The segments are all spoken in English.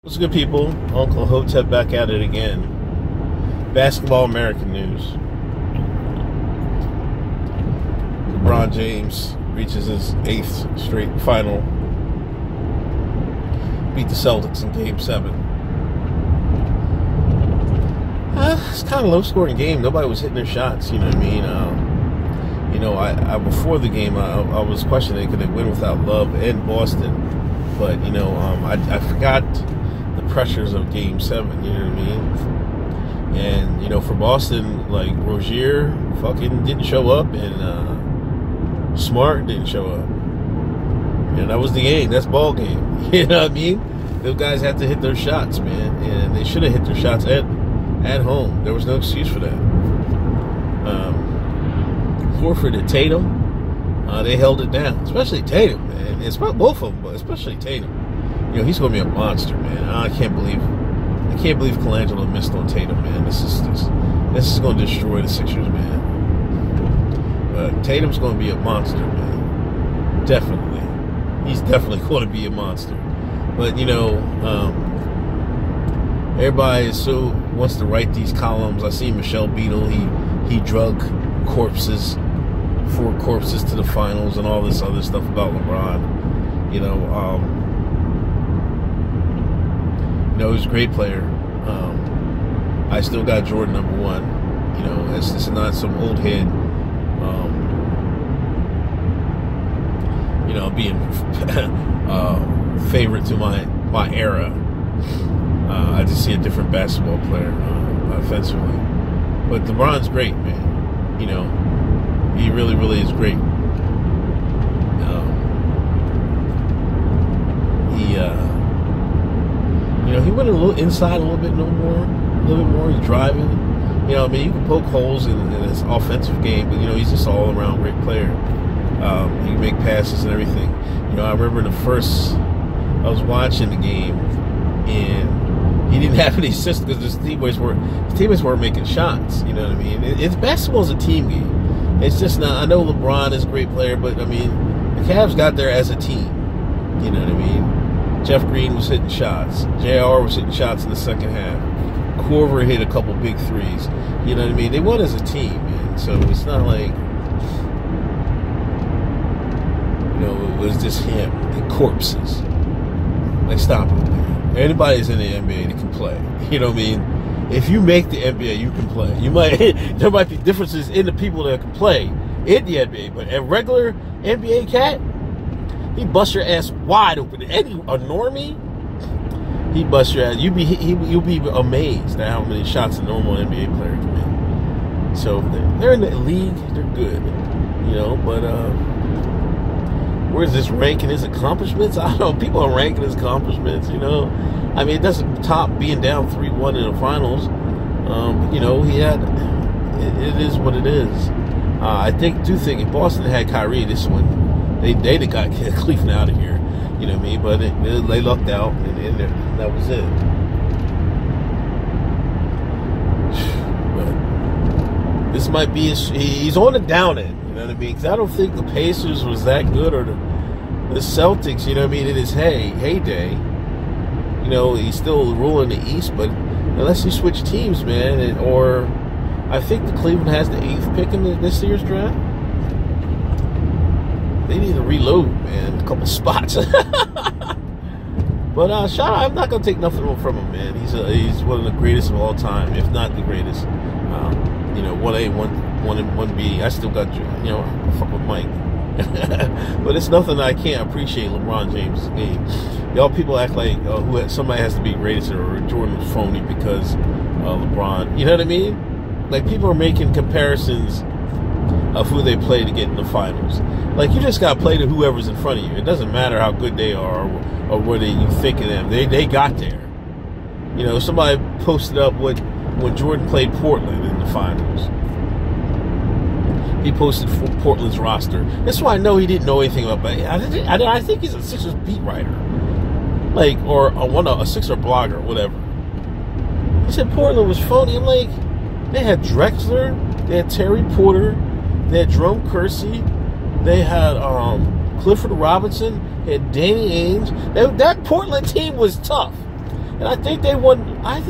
What's good, people? Uncle Hotep back at it again. Basketball American News. LeBron James reaches his 8th straight final. Beat the Celtics in Game 7. It's kind of a low-scoring game. Nobody was hitting their shots, you know what I mean? I before the game, I was questioning could they win without Love and Boston. But, I forgot the pressures of Game 7, you know what I mean? And, for Boston, like, Rozier fucking didn't show up, and Smart didn't show up. And that was the game. That's ball game. You know what I mean? Those guys had to hit their shots, man. And they should have hit their shots at home. There was no excuse for that. Horford and Tatum, they held it down. Especially Tatum, man. It's about both of them, but especially Tatum. He's going to be a monster, man. I can't believe Colangelo missed on Tatum, man. This is going to destroy the Sixers, man. But Tatum's going to be a monster, man. Definitely. He's definitely going to be a monster. But, everybody wants to write these columns. I see Michelle Beadle. He drug four corpses to the finals and all this other stuff about LeBron. He's a great player. I still got Jordan #1. It's not some old head. Being favorite to my era. I just see a different basketball player offensively. But LeBron's great, man. He really, really is great. He went a little inside a little bit more. He's driving. You can poke holes in his offensive game, but he's just all around great player. He can make passes and everything. I remember I was watching the game, and he didn't have any assists because his teammates weren't making shots. You know what I mean? Basketball's a team game. It's just not. I know LeBron is a great player, but the Cavs got there as a team. You know what I mean? Jeff Green was hitting shots. JR was hitting shots in the second half. Korver hit a couple big threes. You know what I mean? They won as a team, man. So it's not like, it was just him and corpses. Like, stop it, man. Anybody's in the NBA that can play. You know what I mean? If you make the NBA, you can play. There might be differences in the people that can play in the NBA, but a regular NBA cat, he bust your ass wide open. A normie, he bust your ass. You'll be amazed at how many shots a normal NBA player can make. So if they're in the league, they're good. But where's this ranking his accomplishments? I don't know. People are ranking his accomplishments. It doesn't top being down 3-1 in the finals. He had. It is what it is. I do think if Boston had Kyrie, this one. They got Cleveland out of here, you know what I mean? But they lucked out, and that was it. But this might be he's on the down end, you know what I mean? Because I don't think the Pacers was that good, or the Celtics, you know what I mean? In his heyday, he's still ruling the East, but unless you switch teams, man, or I think the Cleveland has the 8th pick in this year's draft. They need to reload, man, a couple spots. But I'm not gonna take nothing from him, man. He's one of the greatest of all time, if not the greatest. 1A, 1B. I still got I fuck with Mike. But it's nothing I can't appreciate LeBron James' game. Y'all people act like somebody has to be greatest or Jordan was phony because LeBron. You know what I mean? Like, people are making comparisons of who they play to get in the finals. Like, you just got to play to whoever's in front of you. It doesn't matter how good they are or what you think of them. They got there. Somebody posted up when Jordan played Portland in the finals. He posted Portland's roster. That's why I know he didn't know anything about it. I think he's a Sixers beat writer. Like, or a Sixer blogger, whatever. He said Portland was phony. I'm like, they had Drexler, they had Terry Porter, they had Jerome Kersey, they had Clifford Robinson, they had Danny Ainge. That Portland team was tough. And I think they won. I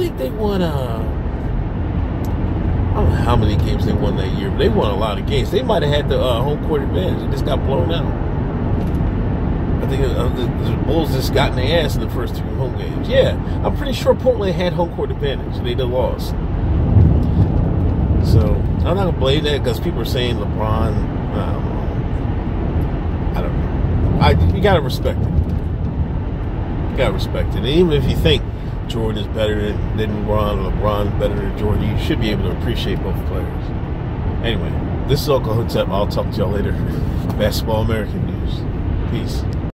don't know how many games they won that year, but they won a lot of games. They might have had the home court advantage. They just got blown out. I think the Bulls just got in their ass in the first 2 home games. Yeah, I'm pretty sure Portland had home court advantage. They just lost. So I'm not gonna blame that because people are saying LeBron. I don't know. You gotta respect it. You gotta respect it. And even if you think Jordan is better than LeBron, or LeBron better than Jordan, you should be able to appreciate both players. Anyway, this is Uncle Hotep. I'll talk to y'all later. Basketball American News. Peace.